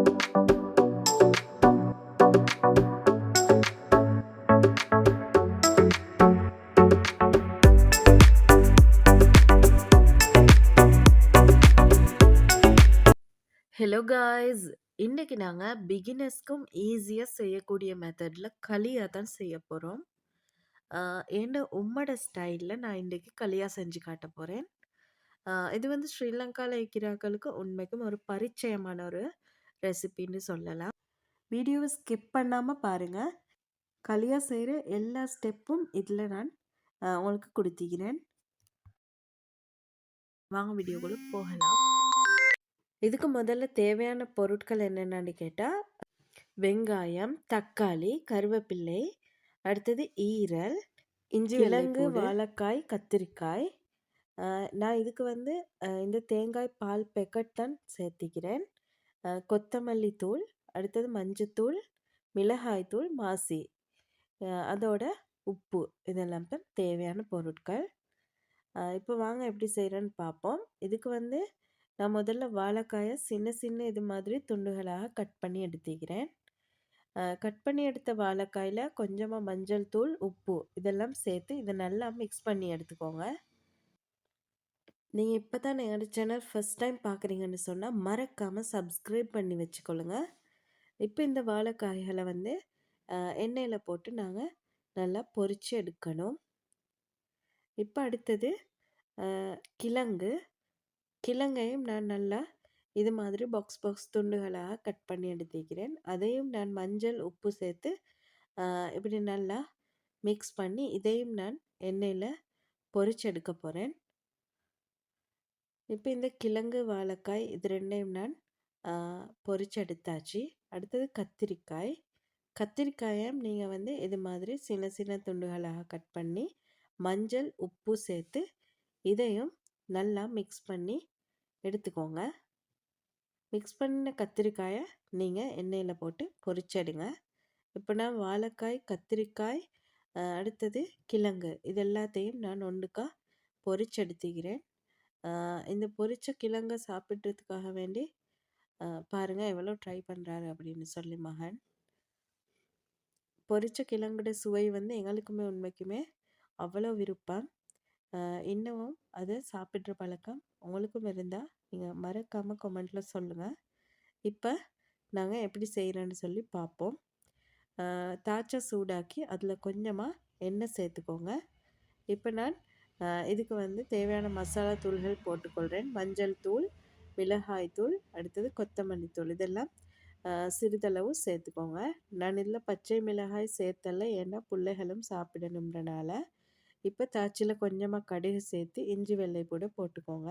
Hello guys! இன்னைக்கு நாங்க பிகினர்ஸ்க்கும் ஈஸியா செய்யக்கூடிய மெத்தட்ல களியா தான் செய்ய போறோம். என் உம்மோட ஸ்டைல்ல நான் இன்னைக்கு களியா செஞ்சு காட்ட போறேன். இது வந்து ஸ்ரீலங்கால இருக்கிறவர்களுக்கு உண்மைக்கும் ஒரு பரிச்சயமான ஒரு ரெசிபின்னு சொல்லலாம். வீடியோவை ஸ்கிப் பண்ணாம பாருங்க. களியா செய்கிற எல்லா ஸ்டெப்பும் இதில் நான் உங்களுக்கு கொடுத்திக்கிறேன். வாங்க வீடியோக்குள்ள போகலாம். இதுக்கு முதல்ல தேவையான பொருட்கள் என்னென்னு கேட்டால் வெங்காயம், தக்காளி, கருவேப்பிள்ளை, அடுத்தது ஈரல், இஞ்சி, கிழங்கு, வாழைக்காய், கத்திரிக்காய். நான் இதுக்கு வந்து இந்த தேங்காய் பால் பேக்கெட் தான் சேர்த்திக்கிறேன். கொத்தமல்லி தூள், அடுத்தது மஞ்சத்தூள், மிளகாய்த்தூள், மாசி, அதோட உப்பு. இதெல்லாம் தான் தேவையான பொருட்கள். இப்போ வாங்க எப்படி செய்கிறேன்னு பார்ப்போம். இதுக்கு வந்து நான் முதல்ல வாழைக்காயை சின்ன சின்ன இது மாதிரி துண்டுகளாக கட் பண்ணி எடுத்துக்கிறேன். கட் பண்ணி எடுத்த வாழைக்காயில் கொஞ்சமாக மஞ்சள் தூள், உப்பு இதெல்லாம் சேர்த்து இதை நல்லா மிக்ஸ் பண்ணி எடுத்துக்கோங்க. நீங்கள் இப்போ தான் என்னோட சேனல் ஃபஸ்ட் டைம் பார்க்குறீங்கன்னு சொன்னால் மறக்காமல் சப்ஸ்கிரைப் பண்ணி வச்சுக்கொள்ளுங்க. இப்போ இந்த வாழைக்காய்களை வந்து எண்ணெயில் போட்டு நாங்கள் நல்லா பொரித்து எடுக்கணும். இப்போ அடுத்தது கிழங்கையும் நான் நல்லா இது மாதிரி பாக்ஸ் துண்டுகளாக கட் பண்ணி எடுத்துக்கிறேன். அதையும் நான் மஞ்சள், உப்பு சேர்த்து இப்படி நல்லா மிக்ஸ் பண்ணி இதையும் நான் எண்ணெயில் பொரிச்செடுக்க போகிறேன். இப்போ இந்த கிழங்கு, வாழைக்காய் இது ரெண்டையும் நான் பொரிச்செடுத்தாச்சு. அடுத்தது கத்திரிக்காயும் நீங்கள் வந்து இது மாதிரி சின்ன சின்ன துண்டுகளாக கட் பண்ணி மஞ்சள், உப்பு சேர்த்து இதையும் நல்லா மிக்ஸ் பண்ணி எடுத்துக்கோங்க. மிக்ஸ் பண்ண கத்திரிக்காயை நீங்கள் எண்ணெயில் போட்டு பொரிச்செடுங்க. இப்போ நான் வாழைக்காய், கத்திரிக்காய், அடுத்தது கிழங்கு இது எல்லாத்தையும் நான் ஒன்றுக்கா பொரிச்செடுத்துக்கிறேன். இந்த பொரிச்ச கிழங்கை சாப்பிட்றதுக்காக வேண்டி பாருங்கள் எவ்வளோ ட்ரை பண்ணுறாரு அப்படின்னு சொல்லி மகன். பொரிச்ச கிழங்குடைய சுவை வந்து எங்களுக்குமே உண்மைக்குமே அவ்வளோ விருப்பம். இன்னமும் அதை சாப்பிட்ற பழக்கம் உங்களுக்கும் இருந்தால் நீங்கள் மறக்காமல் கமெண்ட்டில் சொல்லுங்கள். இப்போ நாங்கள் எப்படி செய்கிறோன்னு சொல்லி பார்ப்போம். தாச்சா சூடாக்கி அதில் கொஞ்சமாக எண்ணெய் சேர்த்துக்கோங்க. இப்போ நான் இதுக்கு வந்து தேவையான மசாலா தூள்கள் போட்டுக்கொள்கிறேன். மஞ்சள் தூள், மிளகாய் தூள், அடுத்தது கொத்தமல்லி தூள் இதெல்லாம் சிறிதளவு சேர்த்துக்கோங்க. நான் இதில் பச்சை மிளகாய் சேர்த்தல, ஏன்னா பிள்ளைகளும் சாப்பிடணுன்றனால. இப்போ தாச்சியில் கொஞ்சமாக கடுகு சேர்த்து இஞ்சி வெள்ளை கூட போட்டுக்கோங்க.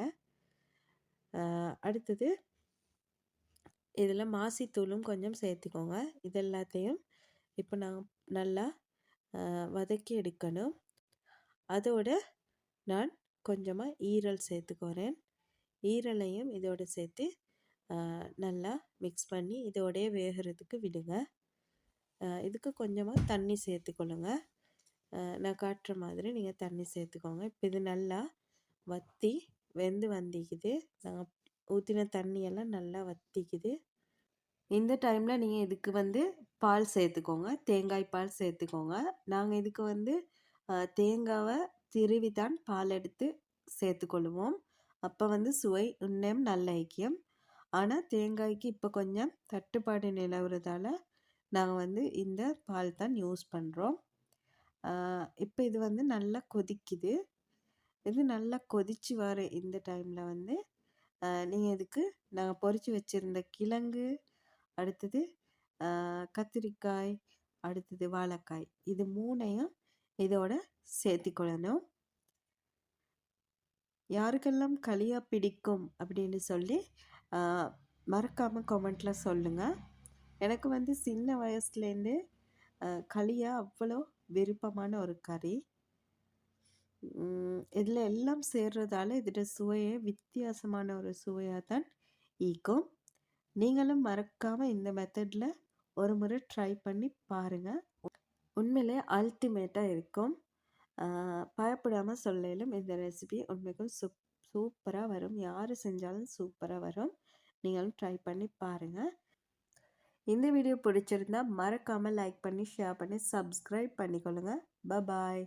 அடுத்தது இதில் மாசித்தூளும் கொஞ்சம் சேர்த்துக்கோங்க. இது எல்லாத்தையும் இப்போ நான் நல்லா வதக்கி எடுக்கணும். அதோட நான் கொஞ்சமாக ஈரல் சேர்த்துக்கிறேன். ஈரலையும் இதோடு சேர்த்து நல்லா மிக்ஸ் பண்ணி இதோடைய வேகிறதுக்கு விடுங்க. இதுக்கு கொஞ்சமாக தண்ணி சேர்த்துக்கொள்ளுங்க. நான் காட்டுற மாதிரி நீங்கள் தண்ணி சேர்த்துக்கோங்க. இப்போ இது நல்லா வற்றி வெந்து வந்திக்குது. நாங்கள் ஊற்றின தண்ணியெல்லாம் நல்லா வற்றிக்குது. இந்த டைமில் நீங்கள் இதுக்கு வந்து பால் சேர்த்துக்கோங்க. தேங்காய் பால் சேர்த்துக்கோங்க. நாங்கள் இதுக்கு வந்து தேங்காவை திருவி தான் பால் எடுத்து சேர்த்துக்கொள்ளுவோம். அப்போ வந்து சுவை இன்னும் நல்ல ஐக்கியம். ஆனால் தேங்காய்க்கு இப்போ கொஞ்சம் தட்டுப்பாடு நிலவுறதால நாங்கள் வந்து இந்த பால் தான் யூஸ் பண்ணுறோம். இப்போ இது வந்து நல்லா கொதிக்குது. இது நல்லா கொதித்து வர இந்த டைமில் வந்து நீங்கள் இதுக்கு நாங்கள் பொரித்து வச்சுருந்த கிழங்கு, அடுத்தது கத்திரிக்காய், அடுத்தது வாழைக்காய் இது மூணையும் இதோட சேர்த்திக்கொள்ளணும். யாருக்கெல்லாம் களியா பிடிக்கும் அப்படின்னு சொல்லி மறக்காமல் கமெண்ட்டில் சொல்லுங்கள். எனக்கு வந்து சின்ன வயசுலேருந்து களியா அவ்வளோ விருப்பமான ஒரு கறி. இதில் எல்லாம் சேர்றதால இதோட சுவையே வித்தியாசமான ஒரு சுவையாக தான் ஈக்கும். நீங்களும் மறக்காமல் இந்த மெத்தடில் ஒரு முறை ட்ரை பண்ணி பாருங்கள். உண்மையிலே அல்டிமேட்டாக இருக்கும். பயப்படாமல் சொல்லலும் இந்த ரெசிபி உண்மைக்கும் சூப்பராக வரும். யார் செஞ்சாலும் சூப்பராக வரும். நீங்களும் ட்ரை பண்ணி பாருங்கள். இந்த வீடியோ பிடிச்சிருந்தா மறக்காமல் லைக் பண்ணி ஷேர் பண்ணி சப்ஸ்கிரைப் பண்ணிக்கொள்ளுங்க. பாய்.